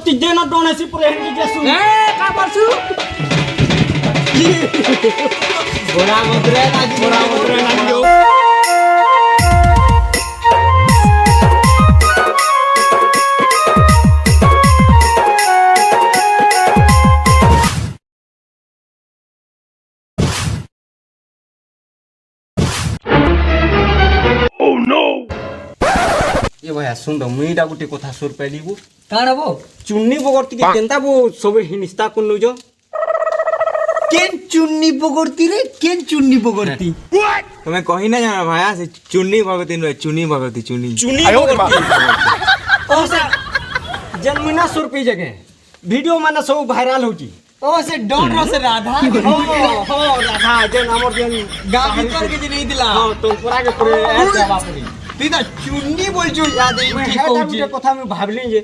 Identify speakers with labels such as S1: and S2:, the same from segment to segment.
S1: তিজে না ডনেছি পরে হেঁটে যাসু
S2: কা করছু
S1: বড়া মদরে নাজি গো ए भैया सुन दो मुईटा गुटे कथा सुर पेलीबू
S2: काण हबो
S1: चुन्नी बगरती के केनता बो सब हिनिस्ता कोन जो
S2: केन चुन्नी बगरती रे केन चुन्नी बगरती
S3: तुम्हें कही ना जाना भाया से चुन्नी भगवती नो चुन्नी भगवती चुन्नी
S1: चुन्नी बगरती ओ सा जन्मिना सुर पे जगह वीडियो माने सब वायरल होची
S2: ओ से डॉन रो से राधा
S1: हो राधा जन हमर जन
S2: गाँव भीतर के जे नहीं दिला
S1: हां तो पूरा के पूरे ए जावा पूरी
S2: তুই তো চুন্নি বলছু याद है
S1: मैं
S2: ठीक
S1: हेटा
S2: कहूची
S1: गुटे कथा में भाबली जे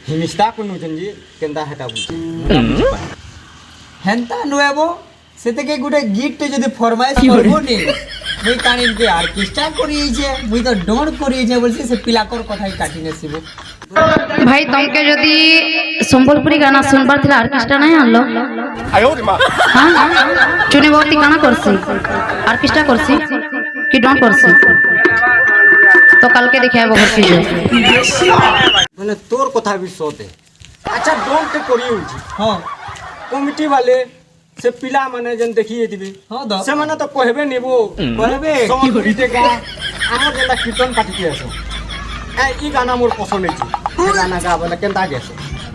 S1: हिनिस्ता कोन जी केनता हेटा बुझी
S2: হেনতা নয়াবো সেটাকে গুটে গিফট যদি ফরমাইশ করবো নি মুই কানিন কে অর্কেস্ট্রা করিয়েছে মুই তো ডন করিয়েছে বলছি সে পিলাকর কথাই কাটি নেছিব
S4: भाई तुमके जदि संबलपुरी गाना सुनबार थिला ऑर्केस्ट्रा नहीं आनलो हां चुनी बहुत गाना करसी ऑर्केस्ट्रा करसी कि डोंट करसी तो कल के दिखाबो घर की जो
S1: माने तोर कथा भी सोते अच्छा डोंट करियो जी
S2: हां
S1: कमिटी वाले से पिला माने जन देखिए दिबे
S2: हां द
S1: से माने तो कहबे नेबो
S2: कहबे
S1: समझ बीते का हमर जेला कीर्तन पार्टी के आसो ए ई गाना मोर पसंद है ई गाना गा बोले केनता गेसो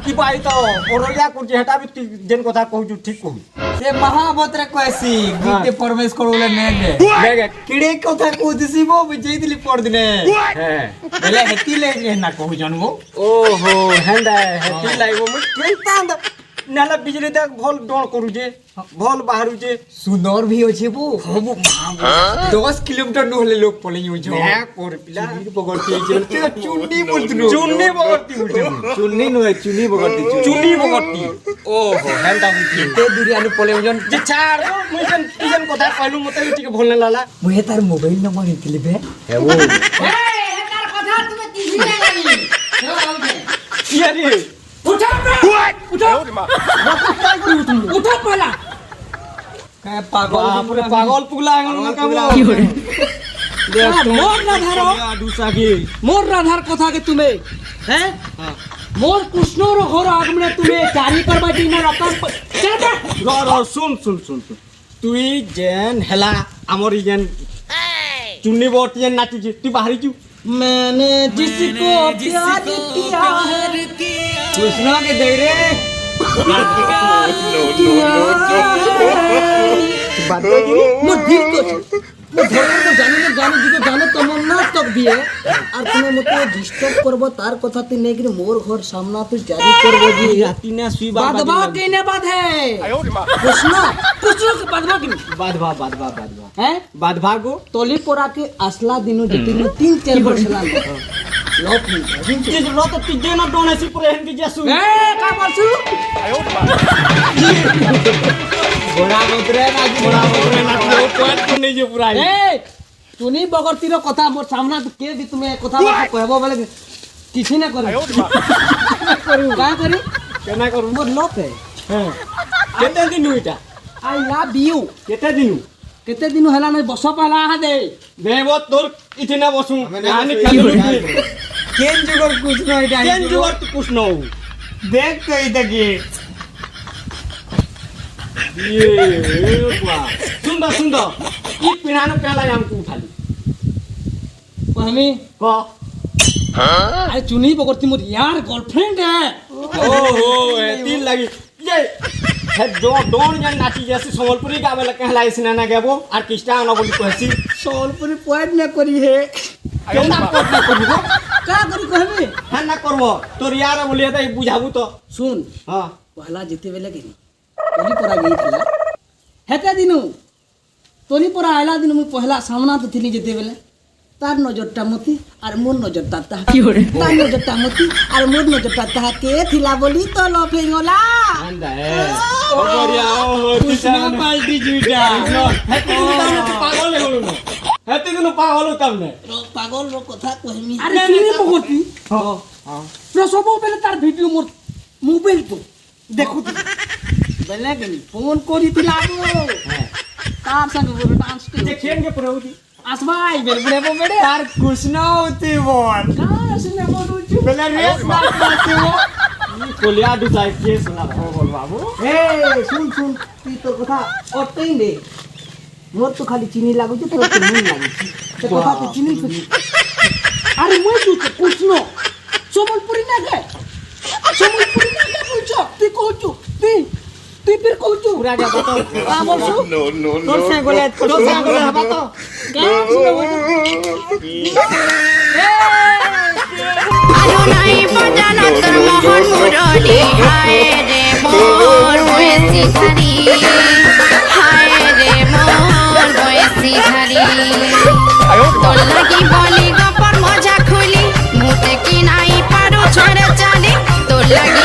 S1: ई पाई तो ओरोया कुछ हेटा भी जेन कथा कहू ठीक कहू
S2: সে মহাবতরে কইছি গিফট ফরমাইশ করলে নেগে
S1: लेगे
S2: কিড়ে কথা কইছিব বুঝাই দিলি পর দিনে
S1: है
S2: এলে হেতি লে না কহু জনগো
S1: ओहो हेंदा हेती लाइबो म केनता नाला बिजली तक भल डोन करू जे भल बाहरु जे
S2: সুন্দর ভি আছে বু হবু 10 কিলোমিটার ন হলে লোক পলে ইউ जो
S1: मैं कोर पिला
S2: বগরতি আছে চুন্নি বলতু
S1: चुन्नी बगरती बुझे
S3: चुन्नी नो चुन्नी भगवती
S1: चुन्नी बगरती ओहो हेंदा बुझे
S2: তে দূরে আনি পলে ওজন
S1: जे चार मुई जन तुजन कथा कहलु मते टिके भलने लाला
S2: মুই তার মোবাইল নম্বর নিতলি বে
S1: ये रे
S2: কা পাগল
S1: बाप रे पागल पुगला आंगन में काबो
S5: मोर राधारो
S1: दूसरा की
S5: मोर राधार कथा के तुम्हें हैं मोर कृष्णर घर आगमने तुम्हें जारी करबा दिन रकम चल बे
S1: रो सुन सुन सुन सुन तुई जेन हेला हमर जेन चुन्नी बोट जेन नाची जी तू बाहरी जू
S5: मैंने जिसको प्यार किया है
S2: कृष्णा के दे रे
S5: मोर दिल को मैं धर्म को जाने जिको जाने तमन्ना तक दिए और तुम्हें मते डिस्टर्ब करबो तार कथा ती नै कि मोर घर सामना तो जारी करबो जी
S1: राती ना सुई
S5: बादबा के ने बात है कृष्ण कृष्ण के बादबा के
S1: बादभा
S5: हैं
S1: बादभा गो
S5: तोली पोरा के असला दिनो जति 3-4 वर्ष लागे लॉक नहीं
S1: जे रो तो तिजे ना डोने सी पर हेन की जसु
S5: ए का करछु
S2: বড়া মতরে না
S1: पॉइंट को नहीं जे पूरा
S5: ए तुनी बगरतीर कथा मोर सामना के भी तुम्हें कथा बात कहबो बोले किछि ना करे का करी
S1: केना करू
S5: मोर लोक है
S1: हां केते दिन हुईटा
S5: आई लव यू
S1: केते दिन
S5: केते दिन हला नै बस पहला आ दे
S1: देवो तोर इतना बसु यानी खेलु
S2: কেন যুগর কৃষ্ণ এটা
S1: केन जुवर तू कुछ न हो
S2: দেখ তো এটা কি
S1: ये वाह सुंदर ई पिनानो पहला हमको उठा ली
S5: हमें
S1: को
S5: अरे चुनी बगरती मोर यार गर्लफ्रेंड है
S1: ओहो तीन लगी ये है डोन जन नाची जैसे संबलपुरी गावे ला कहला इसने ना गेबो ऑर्केस्ट्रा न बोली कहसी
S5: सोनपुरी पॉइंट न करी है
S1: केना पटना करबो
S5: का करी कहबे
S1: हां ना करबो तोर यार बोलिए त बुझाबू तो
S5: सुन
S1: हां
S5: पहला जीते बेले गेनी तोली परा गई थला हेते दिनु तोली परा आइला दिन मु पहला सामना तो थिली जीते बेले तार नजरटा मती और मोर नजरटा ताहा की होरे तार नजरटा मती और मोर नजरटा ताहा के थिला बोली तो लफेंगला
S1: अंदा है ओ बढ़िया ओ
S2: कृष्णा पाल्टी जुटा
S1: हेते दिन पागल है बोलू हेते दिन पागल हो तब ने
S5: पागल रो कथा कहमी अरे चुनी बगरती
S1: हां
S5: प्रो सबो बेले तार वीडियो मोर মোবাইল তো দেখো বেলে কেনি ফোন করিছিলা গো তার সঙ্গে বড় ডান্স
S1: দেখেন গে প্রভুজি
S5: আসবাই বেলবড়ে বেড়ে
S2: আর কৃষ্ণ হতে বল
S5: কাশ নে বলুচু
S1: বেলা রেস কলিয়া দুসাই কে শোনা বল বাবু
S5: এ শুন শুন তুই তোর কথা অতই নে মোর তো খালি চিনি লাগুছে তোর তো নুন লাগুছে তো কথা তো চিনি ফেলি আরে মই তুই তো কৃষ্ণ সম্বলপুরি না গে সম্বলপুরি না গে বলছো তুই কইছো তুই ফির কইছো
S1: পুরা গে বাতো
S5: আ বলছো
S2: তোর সে গলে
S1: তো সাগরে হবা তো
S5: কাশ নে বলছো
S4: আলোনাই বাজানো তোর মোহন মুরলি হায় রে মোর বয়সী ধারি হায় রে মোর বয়সী ধারি তোর লাগি বলি গপর মজা খুলি মুতে কি নাই পারো ছড়ে চালি তোর লাগি